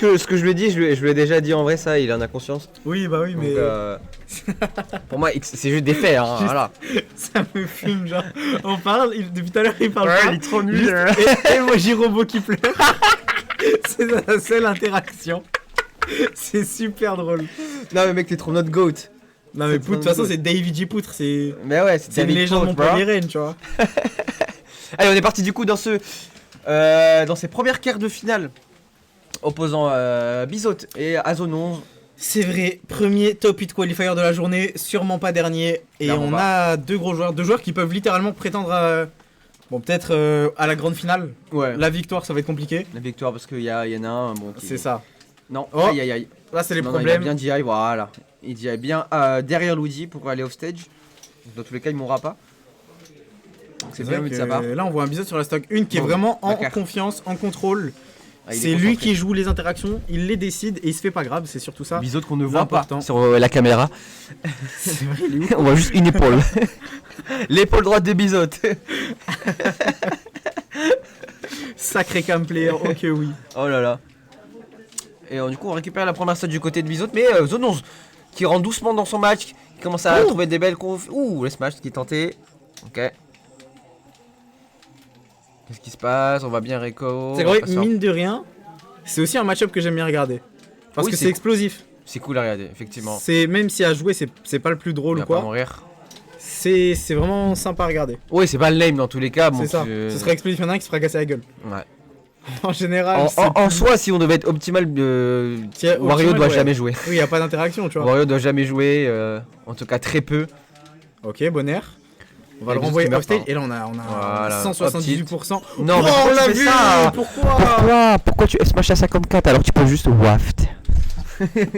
ce que je lui ai dit, je lui ai déjà dit en vrai, ça, il en a conscience. Oui, bah oui, Donc, mais. pour moi, c'est juste des faits, hein, Juste- voilà. Ça me fume, genre. On parle, depuis tout à l'heure, il parle Ouais, pas. il est trop nul. Juste- et moi, j'ai robot qui pleure. C'est la seule interaction. C'est super drôle. Non, mais mec, t'es trop notre goat. Non, mais C'est Poutre, de toute trop façon, drôle. c'est David J. Poutre, c'est Mais ouais, une David légende Pope, mon bro. premier reine, tu vois. Allez, on est parti du coup dans ces premières quarts de finale opposant Bizot et Azone 11. C'est vrai, premier top 8 qualifier de la journée, sûrement pas dernier. Et Clairement on pas. a deux joueurs qui peuvent littéralement prétendre à. Bon, peut-être à la grande finale. Ouais. La victoire, ça va être compliqué. La victoire parce qu'il y en a un bon, qui... C'est ça. Non, Oh. aïe aïe aïe. Là, c'est les Non, non, il a problèmes. bien DI, voilà. Il DI bien derrière Luigi pour aller off stage. Donc, dans tous les cas, il mourra pas. Donc c'est bien vrai vu de que sa part. là, on voit un Bizot sur la stock 1 qui est Bon, vraiment en Dakar. confiance, en contrôle. Ah, il est C'est lui concentré. qui joue les interactions, il les décide et il se fait pas grave, c'est surtout ça. Bizot qu'on ne voit L'important. pas sur la caméra. C'est vrai, il est ouf. On voit juste une épaule. L'épaule droite de Bizot. Sacré cam player, ok oui. Oh là là. Et du coup, on récupère la première stage du côté de Bizot. Mais Zone 11 qui rentre doucement dans son match. Qui commence à trouver des belles confs. Ouh, le smash qui est tenté. Ok. Qu'est-ce qui se passe? On va bien Reco. C'est on va vrai, pas se- mine de rien, c'est aussi un match-up que j'aime bien regarder. Parce Oui, que c'est- c'est explosif. C'est cool à regarder, effectivement. C'est même si à jouer c'est pas le plus Il drôle va ou pas quoi. mourir. C'est vraiment sympa à regarder. Oui, c'est pas le lame dans tous les cas. Bon, C'est ça. Ce serait explosif, il y en a un qui se fera casser la gueule. Ouais. En général, En soi, si on devait être optimal, Tiens, Wario optimal, doit ouais. jamais jouer. Oui, y a pas d'interaction, tu vois. Wario doit jamais jouer, en tout cas très peu. Ok, bon air. On va Et le Bizot renvoyer qui meurt off stage pas. et là on a Voilà, 178%. Non, mais Oh, pourquoi on l'a tu fais vu. ça Pourquoi Pourquoi tu smash à 54 alors que tu peux juste waft?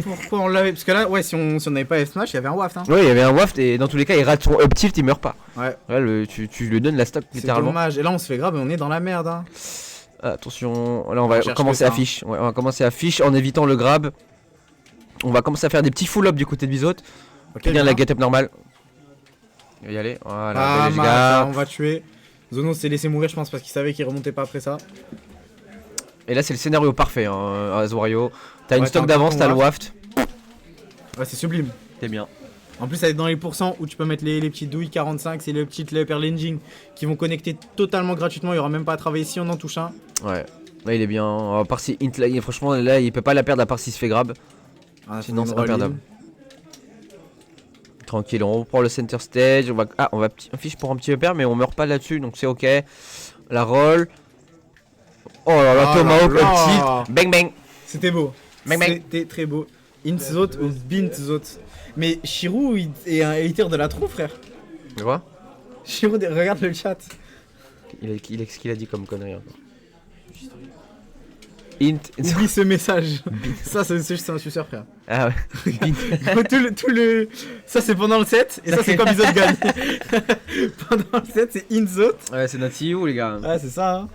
Pourquoi on l'avait? Parce que là, ouais, si on n'avait pas F-Smash, il y avait un waft. Hein. Oui, il y avait un waft et dans tous les cas, il rate son up tilt, il meurt pas. Ouais. Là, tu lui donnes la stock C'est littéralement. dommage. Et là, on se fait grave et on est dans la merde. Hein. Attention, là on va cherche commencer que ça, à fiche. Ouais, on va commencer à fiche en évitant le grab. On va commencer à faire des petits full up du côté de Bizot. Ok, Bien la get up normale. Il va y aller. Voilà, Ah, bel edge mince, guard. on va tuer. Zono s'est laissé mourir, je pense, parce qu'il savait qu'il remontait pas après ça. Et là, c'est le scénario parfait, hein, Azuario. T'as une Ouais, stock t'as un d'avance, bon t'as le waft. Ouais, c'est sublime. T'es bien. En plus, ça va être dans les pourcents où tu peux mettre les petites douilles 45, c'est les petites upper landing qui vont connecter totalement gratuitement. Il y aura même pas à travailler si on en touche un. Ouais. Là, il est bien. À part si Int, là, franchement, là, il peut pas la perdre à part s'il se fait grab. Ah, Sinon, une c'est roll-in. imperdable. Tranquille, on reprend le center stage. On va un fiche pour un petit upper, mais on meurt pas là-dessus, donc c'est ok. La roll. Oh là là, Ah Tomahawk, là up là. tilt. Bang bang. C'était beau. Bang, bang. C'était très beau. Intzot ou Bintzot. Mais Shirou il est un hater de la trou, frère. Tu vois? Shirou, regarde le chat. Ce qu'il a dit comme connerie encore. Int. Oublie ce message. Ça, c'est juste un suceur, frère. Ah ouais. tout le... Ça, c'est pendant le set. Et ça, c'est quand Bizot gagne. Pendant le set, c'est Inzot. Ouais, c'est notre CEO, les gars. Ah, c'est ça. Hein.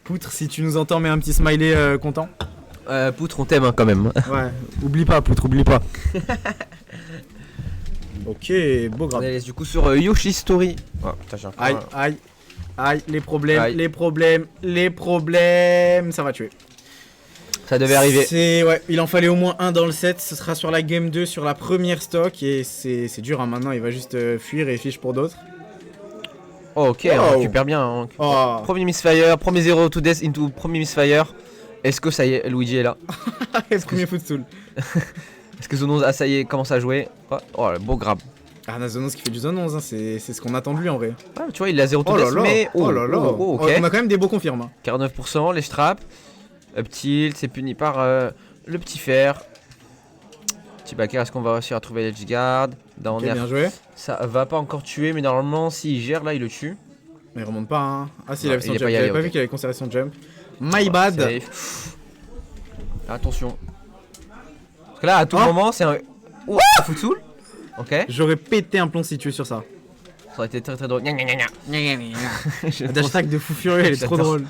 Poutre, si tu nous entends, mets un petit smiley content. Poutre, on t'aime hein, quand même. Ouais, oublie pas, Poutre, oublie pas. Ok, beau On grave. est du coup sur Yoshi Story. Oh, putain, j'ai un Aïe, point. aïe, aïe, les problèmes, Aïe. les problèmes, les problèmes. Ça va tuer. Ça devait arriver. Ouais, il en fallait au moins un dans le set. Ce sera sur la game 2, sur la première stock. Et c'est dur, hein, maintenant, il va juste fuir et fiche pour d'autres. Oh, ok, Wow. on récupère bien. Hein. Oh, Premier misfire, premier 0 to death into premier misfire. Est-ce que ça y est, Luigi est là? premier footstool. Est-ce que Zonos ça y est, commence à jouer? Oh, le beau grab. Ah, Nazonos qui fait du zone 11, hein, c'est ce qu'on attend de lui en vrai. Ah, tu vois, il a 0 to Oh là death, là, mais. oh là là. ok. On a quand même des beaux confirmes. Hein. 49%, les straps. Up tilt, c'est puni par le petit fer. Petit backer, est-ce qu'on va réussir à trouver l'edge guard? Down Ok, air, bien joué. ça va pas encore tuer, mais normalement, s'il gère là, il le tue. Mais il remonte pas. Hein. Ah, si, il Ouais, avait son il est jump. pas y J'avais allé, pas ok. vu qu'il avait conservé son jump. My bad. Safe. Attention. Parce que là, à tout Oh. moment, c'est un. Oh, un foot soul. Ok. J'aurais pété un plomb si tu es sur ça. Ça aurait été très très drôle. Gna, gna, gna, gna. J'aime La trop dash tag de fou furieux, elle est trop J'adore. drôle.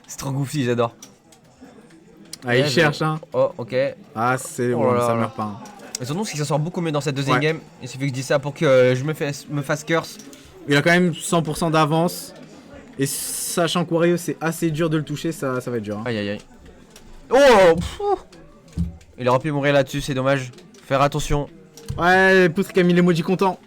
C'est trop goofy, j'adore. Ah, il Ouais, cherche, hein. Oh, ok. Et Ah, c'est Oh bon, là ça là. meurt pas. Hein. surtout, c'est qu'il s'en sort beaucoup mieux dans cette deuxième Ouais. game. Il suffit que je dise ça pour que je me fasse curse. Il a quand même 100% d'avance. Et sachant que Wario, c'est assez dur de le toucher, ça va être dur. Hein. Aïe aïe aïe. Oh pff. Il aurait pu mourir là-dessus, c'est dommage. Faire attention. Ouais, Poutre qui a mis l'emoji content.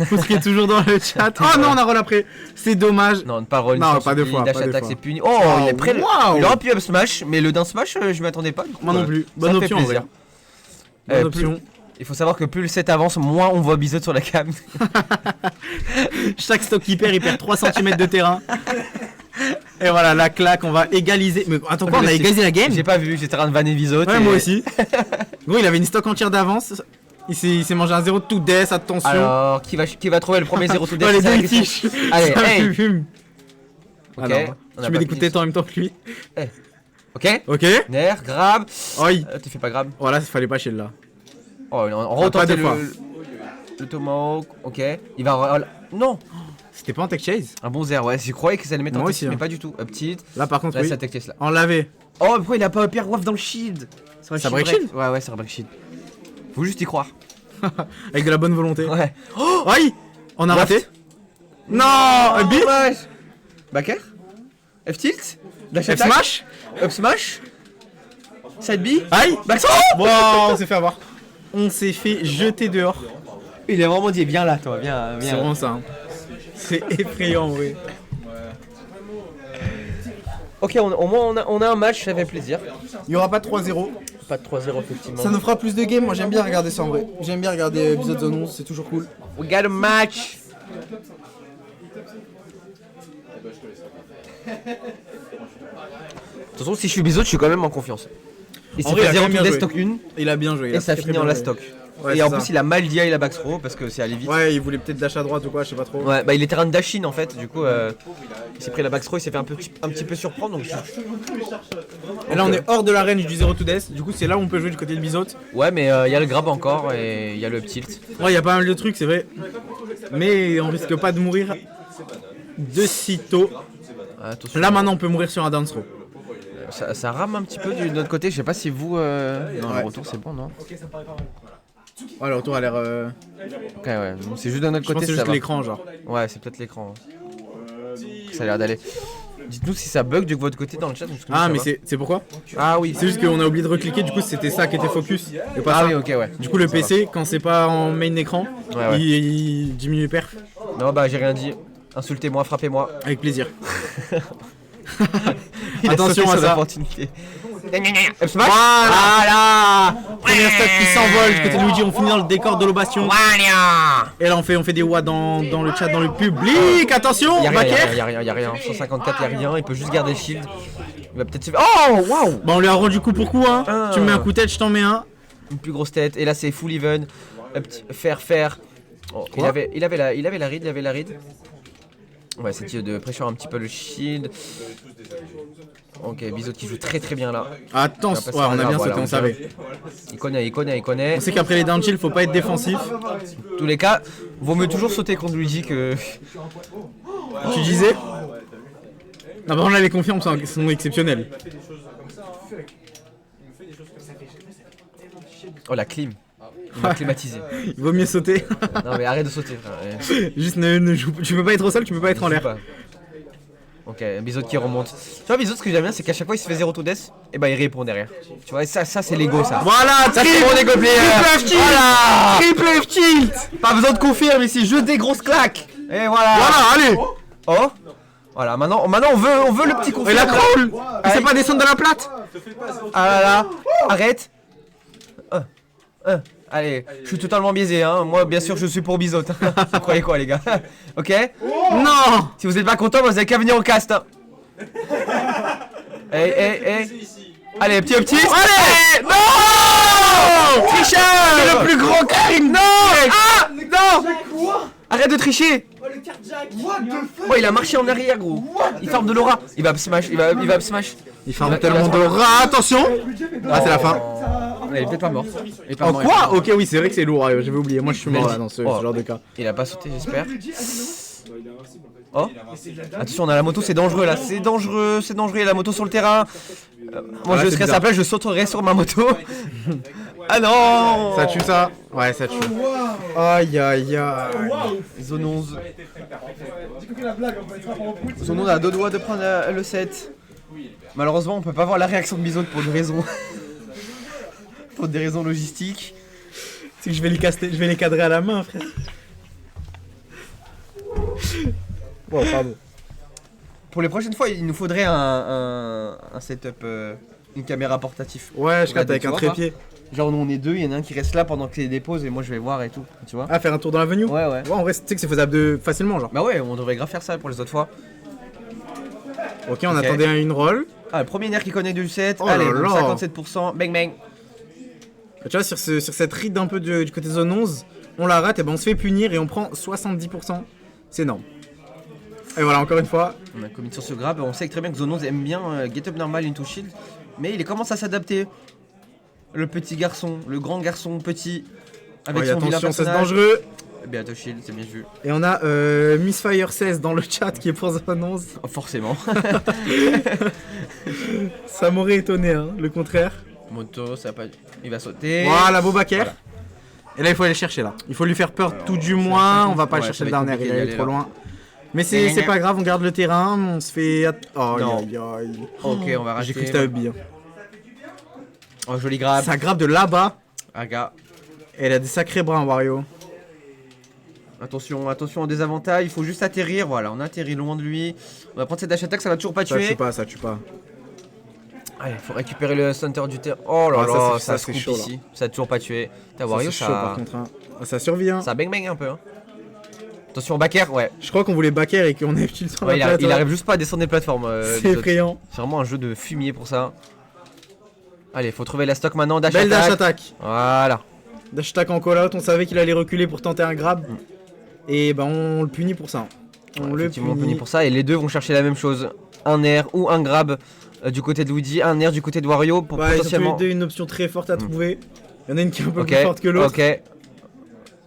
Poutre qui est toujours dans le chat. Oh non, on a roll après. C'est dommage. Non, pas roll. Non, pas deux fois. Dash Pas deux attack, fois. c'est puni. Oh, il est prêt. Waouh. Il aurait pu up smash, mais le down smash, je m'y attendais pas. Du coup, Moi non plus. ça Bonne me fait option en vrai. plaisir. Bonne Plus- option. Il faut savoir que plus le set avance, moins on voit Bizot sur la cam. Chaque stock qui perd, il perd 3 cm de terrain. Et voilà, la claque, on va égaliser. Mais attends quoi, on a égalisé la game? J'ai pas vu, j'étais en train de vanner Bizot. Ouais, moi aussi. Gros, il avait une stock entière d'avance. Il s'est mangé un 0 to death, attention. Alors, qui va trouver le premier 0 to death? Oh, les c'est ça la deux question. fiches. Allez, Ça hey. me fume. Ok. Alors, on a tu pas mets des coups de fini. tête en même temps que lui. Ok. Ok. Nerf, grab. Oi. Tu fais pas grab. Voilà, il fallait pas shield là. Oh, on pas retente deux fois. le tomahawk. Ok. Il va. Non. C'était pas en tech chase? Un bon zère, ouais. Je croyais que ça allait mettre en Moi tech, aussi, mais hein. pas du tout. Up tilt. Là par contre, Là, oui. c'est attack chase là. On l'avait. Oh, pourquoi il a pas Pierre Waf dans le shield? Ça break shield? Ouais, ouais, c'est un break shield. Faut juste y croire. Avec de la bonne volonté. Ouais. Oh, aïe. On a Waft. raté. Non. Oh, B. dommage. Backer. F tilt. Dash F attack. smash. Up smash. Side B. Aïe. Back Bon, on s'est fait avoir. On s'est fait jeter dehors. Il est vraiment dit, viens là, toi, viens. C'est vraiment ça. Hein. C'est effrayant, oui. Ok, au moins on a un match, ça fait plaisir. Il y aura pas de 3-0. Pas de 3-0 effectivement. Ça nous fera plus de games. Moi, j'aime bien regarder ça en vrai. J'aime bien regarder épisode zone 11, c'est toujours cool. We got a match. De toute façon, si je suis Bizot, je suis quand même en confiance. Il En s'est vrai, il fait a 0 quand même to bien death joué. stock 1 Il a bien joué. il et a ça très, finit très en bien la joué. stock. Ouais, Et c'est en ça. plus, il a mal DI la backthrow parce que c'est allé vite. Ouais, il voulait peut-être dash à droite ou quoi, je sais pas trop. Ouais, bah il était en dash in en fait, du coup il s'est pris la backthrow, il s'est fait un petit peu surprendre donc Et là, on est hors de la range du 0 to death. Du coup, c'est là où on peut jouer du côté de Bizot. ouais, mais il y a le grab encore et il y a le up tilt. Ouais, il y a pas mal de trucs, c'est vrai. Mais on risque pas de mourir de sitôt. Attention, Là, maintenant, on peut mourir sur un down throw. ça rame un petit peu de notre côté, je sais pas si vous. Non, Ouais. le retour c'est bon, non? Ouais, le retour a l'air. Ok, ouais, c'est juste de notre Je pense côté, que c'est ça juste va. l'écran, genre. Ouais, c'est peut-être l'écran. Ça a l'air d'aller. Dites-nous si ça bug de votre côté dans le chat. parce que nous, Ah, ça mais va. c'est pourquoi? Ah oui. C'est juste qu'on a oublié de recliquer, du coup, c'était ça qui était focus. Et pas Ah ça. oui, ok, ouais. Du coup, le PC, quand c'est pas en main écran, Ouais, ouais. il diminue les perfs. Non, bah j'ai rien dit. Insultez-moi, frappez-moi. Avec plaisir. Il a Attention sauté à sur ça. l'opportunité. Up smash. Voilà. Première stack qui s'envole du côté de Luigi, on finit dans le décor de l'obation. Et là on fait des watts dans le chat, dans le public. Attention, Y'a rien, Baker. y'a rien. 154, y'a rien. Il peut juste garder le shield. Il va peut-être se. Oh, waouh! Bah on lui a rendu coup pour coup hein. Ah. Tu me mets un coup de tête, je t'en mets un. Une plus grosse tête. Et là, c'est full even. Faire. Oh, il Quoi avait la read. On va essayer de pressure un petit peu le shield. Ok, Bizot qui joue très bien là. Attention, On ouais, va passer on a en bien voilà, sauté, on on savait. Il connaît. On sait qu'après les down chill, faut pas être défensif. En tous les cas, vaut mieux toujours sauter contre Luigi que. Tu disais. Non, par contre là les confiances sont exceptionnelles. Oh, la clim. Il m'a climatisé. Il vaut mieux sauter. Non, mais arrête de sauter, frère. Juste ne joue. Tu peux pas être au sol, tu peux pas être en Je sais l'air. pas. Ok, Bizot qui remonte. Tu vois, Bizot, ce que j'aime bien, c'est qu'à chaque fois il se fait 0 to death, et bah il répond derrière. Tu vois, ça c'est l'ego, ça. Voilà, Ça, c'est mon ego player. Triple F tilt. Voilà. Triple F tilt. Pas besoin de confirmer ici, juste des grosses claques. Et voilà. Voilà, allez. Oh. Voilà, maintenant on veut le petit confirme. Et la crawl. Il sait Aïe. pas descendre de la plate. Ah là là. Arrête. Allez, je suis totalement biaisé, hein. Moi, bien sûr, je suis pour Bizot. Vous croyez quoi, les gars? Ok. Non. Si vous êtes pas content, vous avez qu'à venir au cast. Hein. Allez, petit. Allez. Non. Tricheur. C'est le plus grand crime. Non. Ah. Non. Arrête de tricher. Oh, il a marché en arrière, gros. Il farme de l'aura. Il va up smash. Il va up smash. Il farme tellement de rat. Attention. Ah, c'est la fin. Il est peut-être pas mort. Il est pas Oh mort, quoi? Ok, oui, c'est vrai que c'est lourd. J'avais oublié. Moi, je suis mort là dans ce Oh. genre de cas. Il a pas sauté, j'espère. Oh, attention, on a la moto, c'est dangereux là, c'est dangereux, il y a la moto sur le terrain. Moi Ouais, je c'est serais à bizarre. sa place, je sauterais sur ma moto. Ah non. Ça tue ça? Ouais, ça tue. Aïe aïe aïe. Zone 11. Zone 11 a deux doigts de prendre le set. Malheureusement, on peut pas voir la réaction de Bizot pour des raisons. Pour des raisons logistiques. C'est que je vais les cadrer à la main, frère. Bon, pardon. Pour les prochaines fois, il nous faudrait un setup, une caméra portatif. Ouais, je capte avec tu un vois, trépied. Genre nous on est deux, il y en a un qui reste là pendant que tu les déposes et moi je vais voir et tout, tu vois. Ah, faire un tour dans l'avenue. Ouais. Ouais, en vrai, tu sais que c'est faisable facilement, genre. Bah ouais, on devrait grave faire ça pour les autres fois. Ok, on attendait une roll. Ah, le premier nerf qui connaît du 7, Oh allez, là bon, là. 57%, bang bang. Tu vois, sur cette ride un peu du côté zone 11, on la rate et ben on se fait punir et on prend 70%. C'est énorme. Et voilà, encore une fois. On a commis sur ce grab, on sait très bien que Zone 11 aime bien get up normal into shield, mais il commence à s'adapter. Le petit garçon, le grand garçon petit, avec son vilain attention, c'est personnage. dangereux. Bien to shield, c'est bien vu. Et on a Missfire 16 dans le chat qui est pour zone 11. Oh, forcément. Ça m'aurait étonné, hein, le contraire. Moto, ça va pas... Il va sauter. Voilà, Bobaker. Voilà. Et là, il faut aller le chercher là. Il faut lui faire peur tout du moins. On va pas Ouais, le chercher ça le va être dernier, il compliqué est d'y trop aller, loin. Mais c'est pas grave, on garde le terrain, on se fait. Oh, Non. aïe. Ok, on va rater. J'ai cru que c'était Hubby. Hein. Oh, joli grab. Ça grappe de là-bas. Aga. Et elle a des sacrés bras, Wario. Attention, attention au désavantage, il faut juste atterrir. Voilà, on atterrit loin de lui. On va prendre cette dash attack, ça va toujours pas Ça tuer. tue pas, ça tue pas. Allez, faut récupérer le center du terrain. Oh là Ah, là, ça, ça c'est se coupe chaud, là. ici. Ça a toujours pas tué. T'as Ça, Wario, c'est chaud par contre. Hein. Ah, ça survit, hein. Ça bang bang un peu. Hein. Attention au back air, ouais. Je crois qu'on voulait backer et qu'on a plus le temps. Ouais, il arrive juste pas à descendre des plateformes. C'est effrayant. C'est vraiment un jeu de fumier pour ça. Allez, faut trouver la stock maintenant. Dash Belle attack. dash attack. Voilà. Dash attack en call out, on savait qu'il allait reculer pour tenter un grab. Et ben on le punit pour ça. On le Effectivement, punit. pour ça. Et les deux vont chercher la même chose. Un air ou un grab du côté de Luigi. Un air du côté de Wario pour Ouais, ils ont tous potentiellement. les deux une option très forte à trouver. Il y en a une qui est un peu Ok, plus forte que l'autre. ok.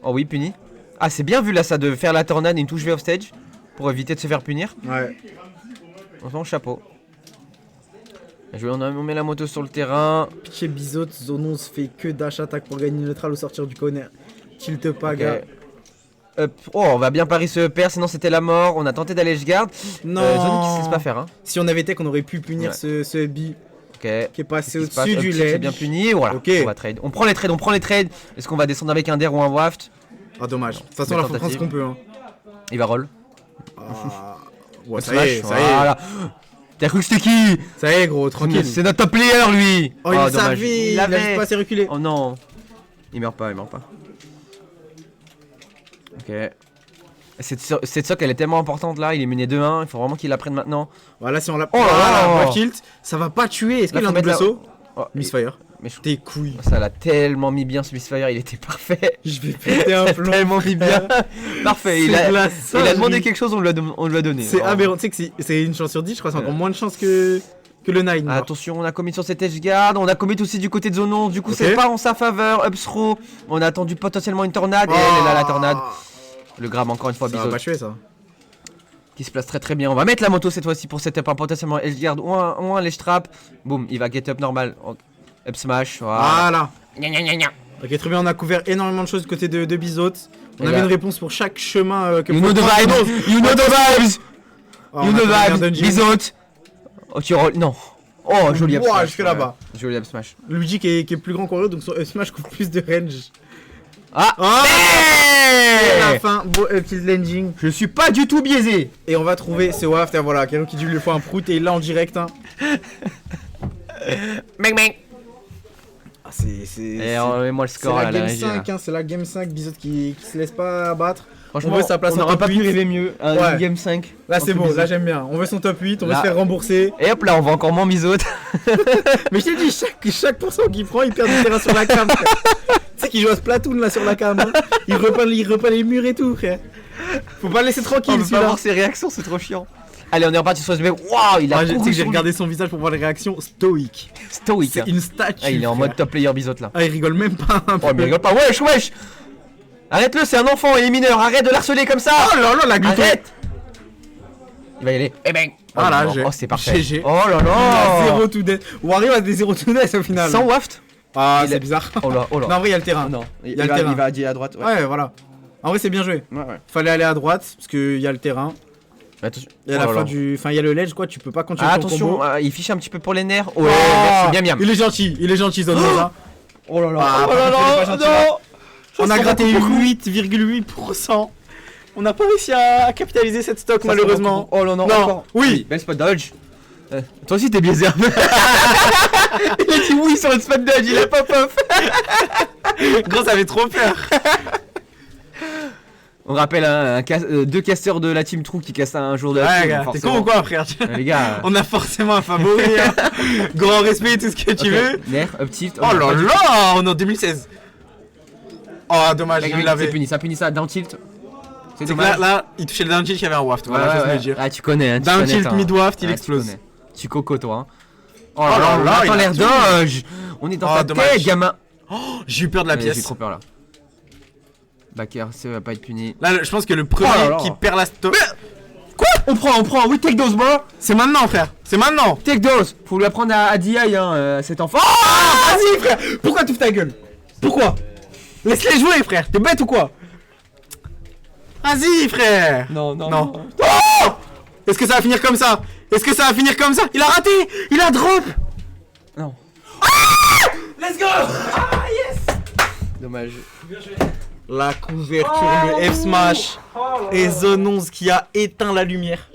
Oh oui, puni. Ah, c'est bien vu là ça de faire la tornade et une touche V off stage pour éviter de se faire punir. Ouais. Franchement, chapeau. Bien joué, on met la moto sur le terrain. Piché Bizot, zone 11 fait que dash attack pour gagner neutral au sortir du corner. Tilt pas, Ok. gars. Up. Oh, on va bien pari ce père, sinon c'était la mort. On a tenté d'aller je garde. Non. Zone qui se laisse pas faire. Hein. Si on avait tech, on aurait pu punir Ouais. ce Hubby Ok. qui est passé Qu'est-ce qui se passe? au-dessus du Up tilt, c'est ledge. bien puni. Voilà. Ok. On va trade. On prend les trades. Est-ce qu'on va descendre avec un dare ou un waft? Ah, dommage. De toute façon, Mais là, faut prendre tentative. ce qu'on peut. Hein. Il va roll. Ah. Ouais, Up ça y est, smash, ça y est. Voilà. T'as cru que c'était qui? Ça y est, gros, tranquille. C'est notre top player lui. Oh, il dommage. savait, il avait avait. pas assez reculé. Oh non. Il meurt pas. Ok. Cette sock elle est tellement importante là, il est mené 2-1, il faut vraiment qu'il la prenne maintenant. Voilà, si on l'a. Oh là là. Voilà, tilt. Ça va pas tuer. Est-ce Là, qu'il a un faut mettre double saut? Oh, Missfire. mais je... Tes couilles. Ça l'a tellement mis bien ce Missfire, il était parfait. Je vais péter un plomb. Tellement mis bien. Parfait, il C'est a, de la il a demandé singerie. quelque chose, on lui a donné. C'est Oh. aberrant. Tu sais que c'est une chance sur 10, je crois que c'est encore moins de chance que le 9. genre. Attention, on a commit sur cette edge guard, on a commit aussi du côté de zone 11, du coup Ok. c'est pas en sa faveur, up throw. On a attendu potentiellement une tornade et elle est là la tornade. Le grab encore une fois, Ça va Bizot pas tuer ça. qui se place très très bien. On va mettre la moto cette fois-ci pour setup un potentiellement edge guard ou un ledge trap. Boum, il va get up normal. Up smash, voilà. Voilà. Ok, très bien, on a couvert énormément de choses du côté de Bizot. On Et avait là- une réponse pour chaque chemin que You know the prendre. vibes, you know the vibes, Oh, you on a know fait the un vibes, dungeon. Bizot. Oh tu rolls, non. Oh joli up Ouah, smash. jusque là-bas. Ouais. Joli up smash. Luigi qui est plus grand qu'Oreo, donc son Smash couvre plus de range. Ah, Oh Et à la hey fin, beau petit landing. Je suis pas du tout biaisé. Et on va trouver ce waft, et voilà, quelqu'un qui lui faut un prout et il l'a en direct. Hein. Bang bang. Ah, c'est. Et remets-moi le C'est score la là, la game régie, 5, là. hein, c'est la game 5, Bizot qui se laisse pas abattre. Franchement, on veut sa place on en n'aurait top pas pu 8. rêver mieux. Un Ouais. game 5. Là c'est entre bon, Bizot. là j'aime bien. On veut son top 8, on veut Là- se faire rembourser. Et hop là, on va encore moins Bizot. Mais je t'ai dit, chaque pourcent qu'il prend, il perd du terrain sur la cam, frère. Tu sais qu'il joue à Splatoon là sur la cam. Hein. Il repeint les murs et tout, frère. Faut pas le laisser On tranquille peut pas celui-là. voir ses réactions, c'est trop chiant. Allez, on est reparti sur ce mec. Waouh, il a Ah, tu sais couru que j'ai sur regardé son visage pour voir les réactions stoïques. lui. Stoïque. C'est une statue. Ah, il est en frère. mode top player Bizot là. Ah, il rigole même pas un peu. Oh, mais rigole pas. Wesh. Arrête-le, c'est un enfant, il est mineur. Arrête de l'harceler comme ça. Oh là là, la gluto. Arrête. Il va y aller. Eh ben. Voilà, non. j'ai- Oh, c'est parfait. GG. Oh là Il a là. 0 to death. Wario a des 0 to death au final. Sans waft. Ah, Il c'est est- bizarre. Oh là, oh là. Non, en vrai, il y a le terrain. Non, Il y a le terrain. il va dire à droite. Ouais. Ouais, voilà. En vrai, c'est bien joué. Ouais. Fallait aller à droite parce qu'il y a le terrain. Attention. Et à la Oh là fin là. du. Enfin, il y a le ledge quoi, tu peux pas continuer Ah, ton attention, combo. il fiche un petit peu pour les nerfs. Ouais, Oh, merci, bien bien. Il est gentil, Zone Mode, hein. Oh là là, Ah, oh là par contre, il est là, pas gentil, là. non. On a sent gratté beaucoup. 8,8%. On n'a pas réussi à capitaliser cette stock Ça, malheureusement. Oh là non, Non, encore. oui. Belle spot dodge. Toi aussi t'es biaisé un peu. Il a dit oui sur le spot dodge, il a pop off. Gros, ça avait trop peur. On rappelle deux casteurs de la team True qui cassent un jour de la Ouais, team. gars, t'es forcément. con ou quoi, frère? Les gars. On a forcément un favori, hein. Grand respect, tout ce que tu veux. Nerf, up tilt. Oh là là, on est en 2016. Oh, dommage, il C'est l'avait. puni, ça punit ça, down tilt. C'est C'est que dommage. là, il touchait le down tilt, il y avait un waft. Voilà, Ouais, j'ose ouais. le dire. Ah, tu connais, hein. tu Down connais, tilt, toi. mid waft, il Ah, tu explose. connais. Tu coco, toi. Hein. Oh là là, on attend il a l'air tout. dodge. On est dans Oh, ta dommage. tête, gamin. J'ai eu peur de la J'ai pièce. trop peur là. Backer, ça va pas être puni. Là, je pense que le premier Oh là là. qui perd la stock. On prend, oui, take those, bro. C'est maintenant, frère. C'est maintenant. Take those. Faut lui apprendre à DI, hein, cet enfant. Ah, vas-y, frère. Pourquoi tu ouvres ta gueule? Pourquoi? Laisse-les jouer, frère. T'es bête ou quoi? Vas-y, frère. Non, non, Non. Oh! Est-ce que ça va finir comme ça? Est-ce que ça va finir comme ça? Il a raté. Il a drop. Non. Let's go. Ah, yes. Dommage. La couverture, le F-Smash et Zone 11 qui a éteint la lumière.